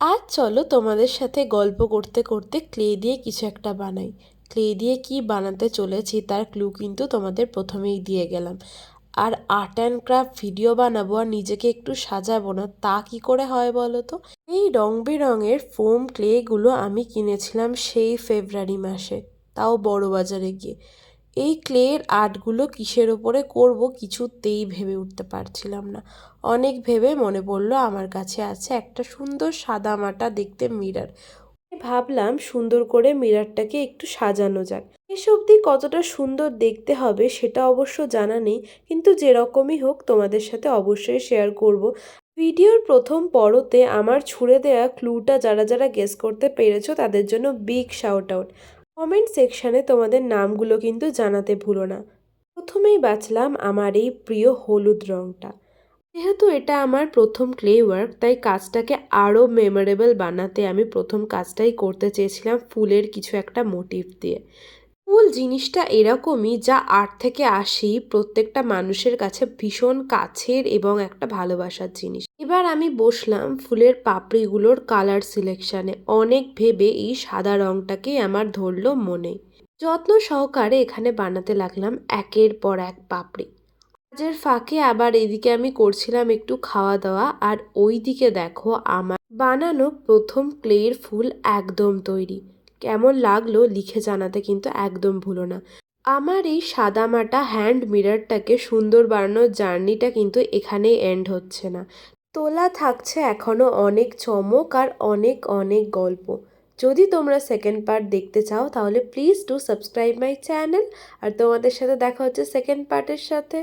আজ চলো তোমাদের সাথে গল্প করতে করতে ক্লে দিয়ে কিছু একটা বানাই। ক্লে দিয়ে কি বানাতে চলেছি তার ক্লু কিন্তু তোমাদের প্রথমেই দিয়ে গেলাম। আর আর্ট অ্যান্ড ক্রাফট ভিডিও বানাবো আর নিজেকে একটু সাজাবো না, তা কি করে হয় বলো তো? এই রং বেরঙের ফোম ক্লেগুলো আমি কিনেছিলাম সেই ফেব্রুয়ারি মাসে, তাও বড় বাজারে গিয়ে। এই ক্লের আর্টগুলো কিসের ওপরে করব কিছুতেই ভেবে উঠতে পারছিলাম না। অনেক ভেবে মনে পড়লো আমার কাছে আছে একটা সুন্দর সাদামাটা দেখতে মিরর। ভাবলাম সুন্দর করে মিররটাকে একটু সাজানো যাক। শেষ অবধি কতটা সুন্দর দেখতে হবে সেটা অবশ্য জানা নেই, কিন্তু যেরকমই হোক তোমাদের সাথে অবশ্যই শেয়ার করব। ভিডিওর প্রথম পর্বতে আমার ছুড়ে দেওয়া ক্লুটা যারা যারা গেস করতে পেরেছো তাদের জন্য বিগ শাউট আউট। কমেন্ট সেকশানে তোমাদের নামগুলো কিন্তু জানাতে ভুলো না। প্রথমেই বাছলাম আমার এই প্রিয় হলুদ রঙটা। যেহেতু এটা আমার প্রথম ক্লে ওয়ার্ক, তাই কাজটাকে আরও মেমোরেবল বানাতে আমি প্রথম কাজটাই করতে চেয়েছিলাম ফুলের কিছু একটা মোটিভ দিয়ে। ফুল জিনিসটা এরকমই, যা আর্ট থেকে আসেই প্রত্যেকটা মানুষের কাছে ভীষণ কাছের এবং একটা ভালোবাসার জিনিস। এবার আমি বসলাম ফুলের পাপড়িগুলোর কালার সিলেকশানে। অনেক ভেবে এই সাদা রঙটাকেই আমার ধরলো মনে। যত্ন সহকারে এখানে বানাতে লাগলাম একের পর এক পাপড়ি। কাজের ফাঁকে আবার এদিকে আমি করছিলাম একটু খাওয়া দাওয়া, আর ওই দিকে দেখো আমার বানানো প্রথম ক্লের ফুল একদম তৈরি। কেমন লাগলো লিখে জানাতে কিন্তু একদম ভুলো না। আমার এই সাদামাটা হ্যান্ড মিররটাকে সুন্দর বানানোর জার্নিটা কিন্তু এখানেই এন্ড হচ্ছে না। তোলা থাকছে এখনো অনেক চমক আর অনেক অনেক গল্প। যদি তোমরা সেকেন্ড পার্ট দেখতে চাও তাহলে please do subscribe my channel. আর তোমাদের সাথে দেখা হচ্ছে সেকেন্ড পার্টের সাথে।